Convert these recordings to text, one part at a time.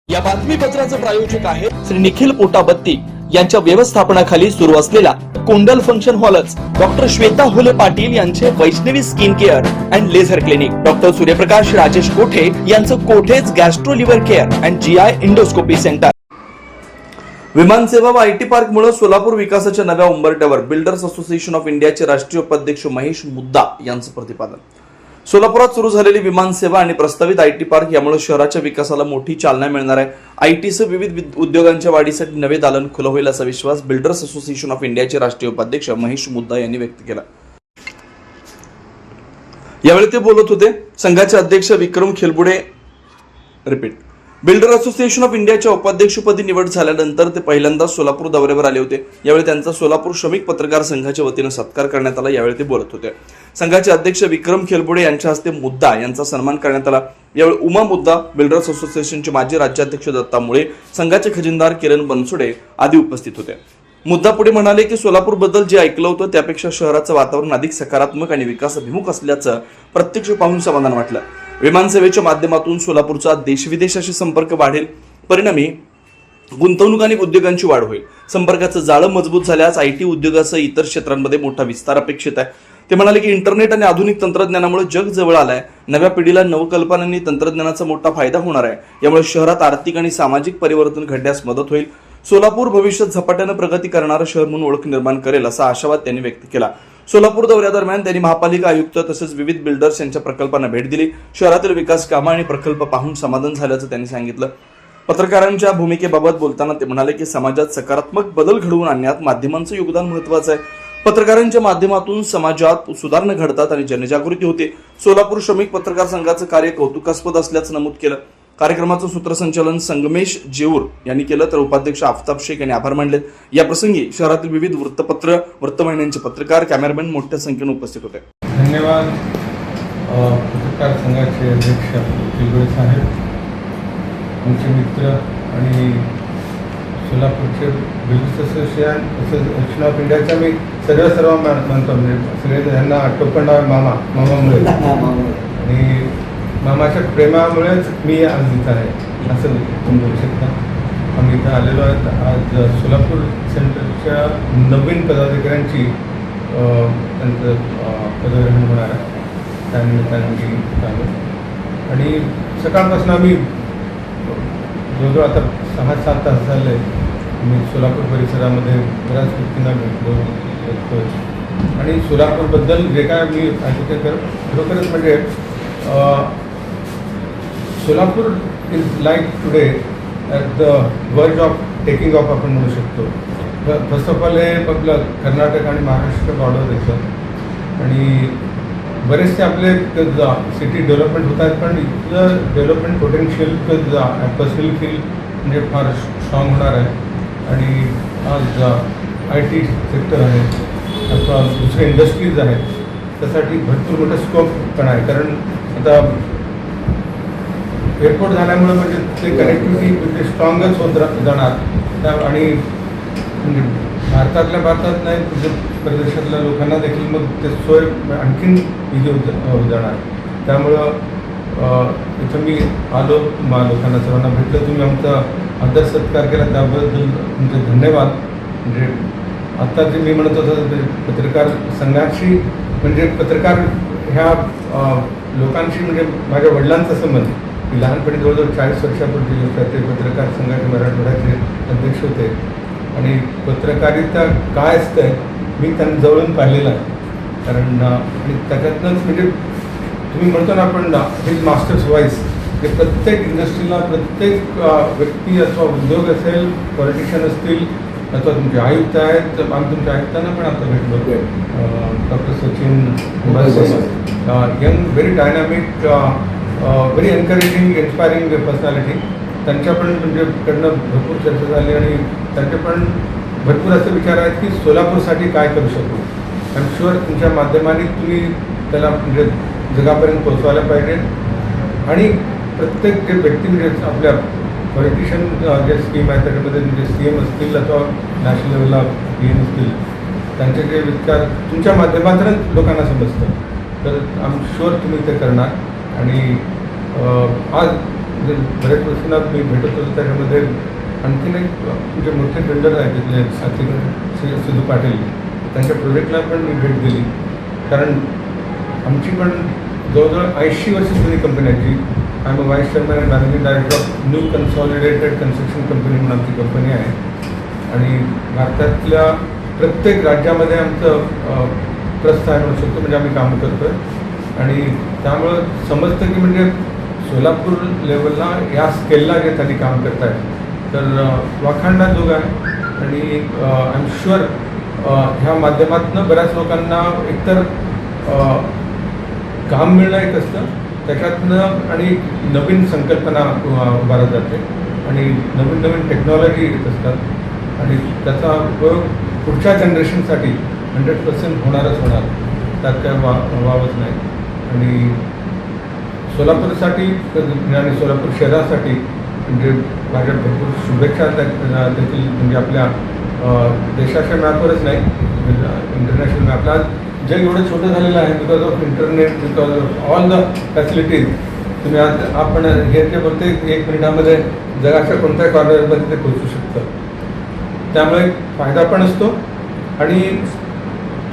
या बातमीपत्राचे प्रायोजक आहे श्री निखिल पोटाबत्ती यांच्या व्यवस्थापनाखाली सुरू असलेला कोंडल फंक्शन हॉलच डॉक्टर श्वेता होले पाटील यांचे Vaishnavi skin care and laser clinic, doctor Suryaprakash Rajesh Kothe यांचं Kothe's gastro liver care and GI endoscopy centre. विमानसेवा व आयटी पार्कमुळे सोलापूर विकासाच्या नव्या उंबरठ्यावर बिल्डर्स असोसिएशन ऑफ इंडियाचे राष्ट्रीय उपाध्यक्ष महेश मुद्दा यांचं प्रतिपादन. सोलापुरात सुरू झालेली विमानसेवा आणि प्रस्तावित आयटी पार्क यामुळे शहराच्या विकासाला मोठी चालना मिळणार आहे. आयटीसह विविध उद्योगांच्या वाढीसाठी नवे दालन खुलं होईल असा विश्वास बिल्डर्स असोसिएशन ऑफ इंडियाचे राष्ट्रीय उपाध्यक्ष महेश मुद्दा यांनी व्यक्त केला. यावेळी ते बोलत होते. संघाचे अध्यक्ष विक्रम खेलबुडे बिल्डर असोसिएशन ऑफ इंडियाच्या उपाध्यक्षपदी निवड झाल्यानंतर ते पहिल्यांदा सोलापूर दौऱ्यावर आले होते. यावेळी त्यांचा सोलापूर श्रमिक पत्रकार संघाच्या वतीने सत्कार करण्यात आला. यावेळी ते बोलत होते. संघाचे अध्यक्ष विक्रम खेलबुडे यांच्या हस्ते मुद्दा यांचा सन्मान करण्यात आला. यावेळी उमा मुद्दा, बिल्डर्स असोसिएशनचे माजी राज्याध्यक्ष दत्ता मुळे, संघाचे खजिनदार किरण बनसोडे आदी उपस्थित होते. मुद्दा पुढे म्हणाले की सोलापूर बद्दल जे ऐकलं होतं त्यापेक्षा शहराचं वातावरण अधिक सकारात्मक आणि विकासाभिमुख असल्याचं प्रत्यक्ष पाहून समाधान वाटलं. विमानसेवेच्या माध्यमातून सोलापूरचा देशविदेशाशी संपर्क वाढेल, परिणामी गुंतवणूक आणि उद्योगांची वाढ होईल. संपर्काचं जाळं मजबूत झाल्यास आयटी उद्योगासह इतर क्षेत्रांमध्ये मोठा विस्तार अपेक्षित आहे. ते म्हणाले की इंटरनेट आणि आधुनिक तंत्रज्ञानामुळे जग जवळ आलंय. नव्या पिढीला नवकल्पनांनी तंत्रज्ञानाचा मोठा फायदा होणार आहे. यामुळे शहरात आर्थिक आणि सामाजिक परिवर्तन घडण्यास मदत होईल. सोलापूर भविष्यात झपाट्यानं प्रगती करणारं शहर म्हणून ओळख निर्माण करेल असा आशावाद त्यांनी व्यक्त केला. सोलापूर दौऱ्यादरम्यान त्यांनी महापालिका आयुक्त तसेच विविध बिल्डर्स यांच्या प्रकल्पांना भेट दिली. शहरातील विकास कामं आणि प्रकल्प पाहून समाधान झाल्याचं त्यांनी सांगितलं. पत्रकारांच्या भूमिकेबाबत बोलताना ते म्हणाले की समाजात सकारात्मक बदल घडवून आणण्यात माध्यमांचं योगदान महत्त्वाचं आहे. पत्रकारांच्या माध्यमातून समाजात सुधारणा घडतात आणि जनजागृती होते. सोलापूर श्रमिक पत्रकार संघाचं कार्य कौतुकास्पद असल्याचं नमूद केलं. कार्यक्रमाचं सूत्रसंचालन संगमेश जेऊर यांनी केलं तर उपाध्यक्ष आफताब शेख यांनी आभार मानले. या प्रसंगी शहरातील विविध वृत्तपत्र, वृत्तवाहिन्यांचे पत्रकार, कॅमेरामॅन मोठ्या संख्येने उपस्थित होते. धन्यवाद. पत्रकार संघाचे अध्यक्ष खेलबुडे साहेब, आमचे मित्र आणि सोलापूरचे बिल्डर्स असोसिएशन ऑफ इंडियाच्या मी सर्व मानतो. म्हणजे सगळे यांना टोपण नाव मामामुळे आणि मामाच्या प्रेमामुळेच मी आज इथं आहे असं तुम्ही बोलू शकता. आम्ही इथं आलेलो आहेत. आज सोलापूर सेंटरच्या नवीन पदाधिकाऱ्यांची त्यांचं पदग्रहण होणार आहे. त्यानिमित्ताने मी इथं आलो आणि सकाळपासून आम्ही जवळजवळ आता 6-7 तास झाले मी सोलापूर परिसरामध्ये बऱ्याच व्यक्तींना भेटलो बघतोय आणि सोलापूरबद्दल जे काय मी ऐकते तर खरोखरच म्हणजे Solapur is like today at the वर्ज ऑफ टेकिंग ऑफ आपण म्हणू शकतो. फर्स्ट ऑफ ऑल हे आपलं कर्नाटक आणि महाराष्ट्र बॉर्डर येतं आणि बरेचसे आपले सिटी डेव्हलपमेंट होत आहेत, पण इथलं डेव्हलपमेंट पोटेन्शियल पर्सनली फील म्हणजे फार स्ट्रॉंग होणार आहे. आणि आज आय टी सेक्टर आहे अथवा दुसरे इंडस्ट्रीज आहेत त्यासाठी भरपूर मोठा स्कोप पण आहे. कारण आता एअरपोर्ट झाल्यामुळे म्हणजे ते कनेक्टिव्हिटी म्हणजे स्ट्रॉंगच होत जाणार त्या आणि म्हणजे भारतातल्या भारतात नाही म्हणजे परदेशातल्या लोकांना देखील मग ते सोय आणखीन इझी होत जाणार. त्यामुळं इथं मी आलो, लोकांना सर्वांना भेटलं, तुम्ही आमचा आदर सत्कार केला त्याबद्दल तुमचे धन्यवाद. म्हणजे आत्ता जे मी म्हणत होतो ते पत्रकार संघाशी म्हणजे पत्रकार ह्या लोकांशी म्हणजे माझ्या वडिलांचा संबंध. मी लहानपणी जवळजवळ 40 वर्षापूर्वी ते पत्रकार संघाचे मराठवाड्याचे अध्यक्ष होते आणि पत्रकारिता काय असतं मी त्यांना जवळून पाहिलेलं आहे. कारण आणि त्याच्यातनंच म्हणजे तुम्ही म्हणतो ना आपण हिज मास्टर्स व्हॉइस हे प्रत्येक इंडस्ट्रीला प्रत्येक व्यक्ती अथवा उद्योग असेल, पॉलिटिशियन असतील अथवा तुमचे आयुक्त आहेत. आम्ही तुमच्या आयुक्तांना पण आता भेटलो, doctor Sachin young, very dynamic, very encouraging, inspiring personality. त्यांच्या पण म्हणजे कडनं भरपूर चर्चा झाली आणि त्यांचे पण भरपूर असे विचार आहेत की सोलापूरसाठी काय करू शकू. आय एम शुअर तुमच्या माध्यमाने तुम्ही त्याला म्हणजे जगापर्यंत पोहोचवायला पाहिजे. आणि प्रत्येक जे व्यक्ती म्हणजे आपल्या पॉलिटिशियन जे स्कीम आहे त्याच्यामध्ये म्हणजे CM असतील अथवा नॅशनल लेवलला PM असतील त्यांचे जे विचार तुमच्या माध्यमातून लोकांना समजतं. तर आय एम शुअर तुम्ही ते करणार. आणि आज म्हणजे बऱ्याच वर्षांना मी भेटत होतो त्याच्यामध्ये आणखीन एक जे मोठे बिल्डर आहेत तिथले साथीगड सिद्धू पाटील त्यांच्या प्रोजेक्टला पण मी भेट दिली. कारण आमची पण जवळजवळ 80 वर्ष जुनी कंपनी आहे जी I am vice chairman and managing director of New Consolidated Construction Company म्हणून आमची कंपनी आहे. आणि भारतातल्या प्रत्येक राज्यामध्ये आमचं प्रस्थ आहे म्हणू शकतो, म्हणजे आम्ही काम करतो आहे. आणि त्यामुळं समजतं की म्हणजे सोलापूर लेवलला या स्केलला जे त्यांनी काम करत आहेत तर वाखाणण्याजोग आहे. आणि आय एम शुअर ह्या माध्यमातून बऱ्याच लोकांना एकतर काम मिळणं एक असतं, त्याच्यातनं आणि नवीन संकल्पना उभारत जाते आणि नवीन नवीन टेक्नॉलॉजी येत असतात आणि त्याचा उपयोग पुढच्या जनरेशनसाठी 100% होणारच होणार, त्यात काय वावच नाही. आणि सोलापूरसाठी आणि सोलापूर शहरासाठी म्हणजे माझ्या भरपूर शुभेच्छा देखील, म्हणजे आपल्या देशाच्या मॅपवरच नाही इंटरनॅशनल मॅपला जग एवढं छोटं झालेलं आहे because of internet, because of all the facilities. तुम्ही आज आपण हे ते बोलते 1 मिनिटामध्ये जगाच्या कोणत्याही कॉर्नरमध्ये ते पोहोचू शकतं. त्यामुळे फायदा पण असतो आणि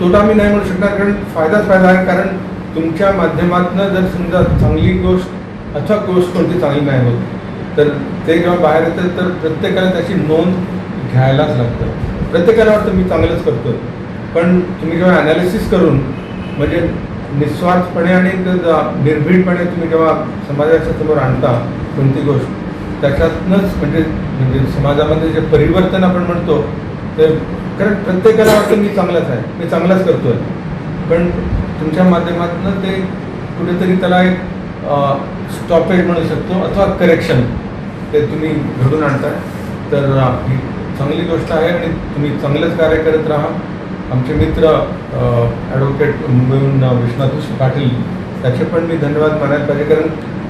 तोटा मी नाही म्हणू शकणार, कारण फायदाच फायदा आहे. कारण तुमच्या माध्यमातून जर समजा चांगली गोष्ट अथवा गोष्ट कोणती चांगली नाही होत तर ते जेव्हा बाहेर येतं तर प्रत्येकाला त्याची नोंद घ्यायलाच लागतं. प्रत्येकाला वाटतं मी चांगलंच करतो, पण तुम्ही जेव्हा ॲनालिसिस करून म्हणजे निस्वार्थपणे आणि निर्भीडपणे तुम्ही जेव्हा समाजाच्या समोर आणता कोणती गोष्ट, त्याच्यातनंच म्हणजे समाजामध्ये जे परिवर्तन आपण म्हणतो ते, कारण प्रत्येकाला वाटतं मी चांगलाच आहे, मी चांगलाच करतो आहे, पण तुमच्या माध्यमातून ते कुठेतरी त्याला एक स्टॉपेज म्हणू शकतो अथवा करेक्शन ते तुम्ही घडून आणताय. तर ही चांगली गोष्ट आहे आणि तुम्ही चांगलंच कार्य करत राहा. आमचे मित्र ॲडव्होकेट मुंबईहून विश्वनाथ पाटील त्याचे पण मी धन्यवाद मानायला पाहिजे, कारण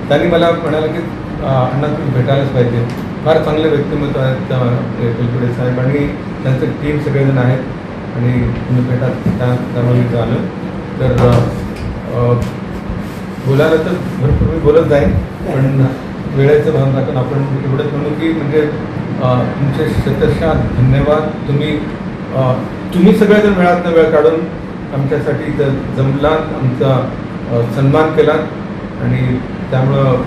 त्यांनी मला म्हणालं की अण्णा तुम्ही भेटायलाच पाहिजे. फार चांगले व्यक्तिमत्व आहेत कुलपुडे साहेब आणि त्यांचं टीम सगळेजण आहेत आणि तुम्ही भेटात त्यामुळे इथं आलं. तर बोलायला तर भरपूर मी बोलत जाईन, पण वेळेचं भान राखून आपण एवढंच म्हणू की म्हणजे तुमचे शतशः धन्यवाद. तुम्ही सगळेजण वेळातनं वेळ काढून आमच्यासाठी इथं जमलात, आमचा सन्मान केलात आणि त्यामुळं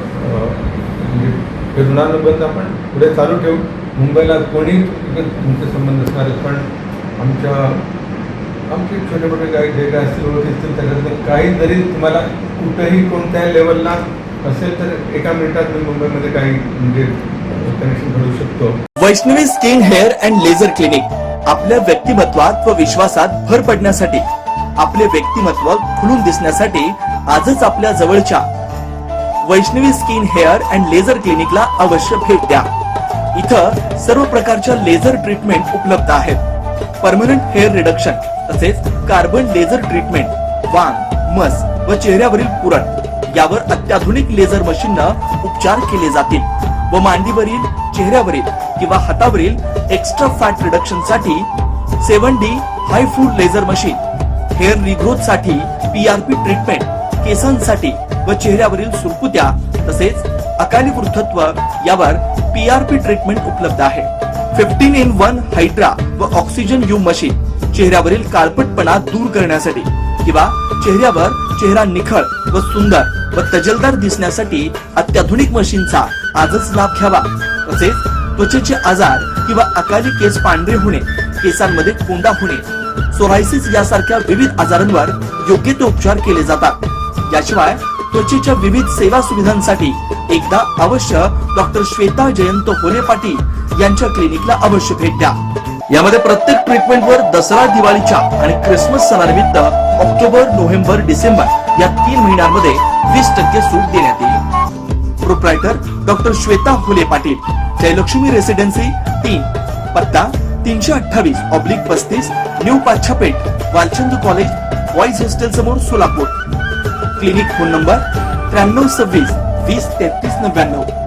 म्हणजे हे ऋणानुबंध आपण पुढे चालू ठेवू. मुंबईला कोणी तुमचे संबंध असणारच, पण आमचे छोटे मोठे काही जे काय असतील ओळखी असतील त्याच्यातून काही जरी तुम्हाला कुठंही कोणत्याही लेवलला असेल तर एका मिनिटात मी मुंबईमध्ये काही म्हणजे कनेक्शन घडवू शकतो. Vaishnavi skin hair and laser clinic आपल्या व्यक्तिमत्वात व विश्वासात भर पडण्यासाठी, आपले व्यक्तिमत्व खुलून दिसण्यासाठी आजच आपल्या जवळच्या Vaishnavi skin hair and laser क्लिनिकला अवश्य भेट द्या. इथं सर्व प्रकारच्या लेझर ट्रीटमेंट उपलब्ध आहेत. परमनंट हेअर रिडक्शन तसेच कार्बन लेझर ट्रीटमेंट, वांग, मस व चेहऱ्यावरील पुरण यावर अत्याधुनिक लेझर मशीननं उपचार केले जातील व मांडीवरील, चेहऱ्यावरील किंवा हातावरील एक्स्ट्रा फॅट रिडक्शन साठी 7D high food laser machine, hair regrowth साठी PRP ट्रीटमेंट, केसांसाठी व चेहऱ्यावरील सुरकुत्या तसेच अकाली वृद्धत्व यावर PRP ट्रीटमेंट उपलब्ध आहे. 15-in-1 हायड्रा व ऑक्सिजन यू मशीन चेहऱ्यावरील काळपटपणा दूर करण्यासाठी किंवा चेहऱ्यावर चेहरा निखळ व सुंदर व तजेलदार दिसण्यासाठी अत्याधुनिक मशीनचा आजच लाभ घ्यावा. तसेच त्वचेचे आजार किंवा अकाली केस पांढरे होणे, केसांमध्ये कोंडा होणे, सोरायसिस यासारख्या विविध आजारांवर योग्य ते उपचार केले जातात. याशिवाय त्वचेच्या विविध सेवा सुविधांसाठी एकदा अवश्य डॉक्टर श्वेता जयंत होले पाटील यांच्या क्लिनिकला अवश्य भेट द्या. यामध्ये प्रत्येक ट्रीटमेंटवर दसरा, दिवाळीच्या आणि ख्रिसमस सणानिमित्त ऑक्टोबर, नोव्हेंबर, डिसेंबर या 3 महिन्यांमध्ये 20% सूट देण्यात येईल. Proprietor doctor Shweta Hole Patil, Jayalakshmi residency 3, पत्ता 328/35 new Pachhapeth, Walchand college, boys hostel समोर, सोलापूर. Clinic phone number 9326 20 33 99.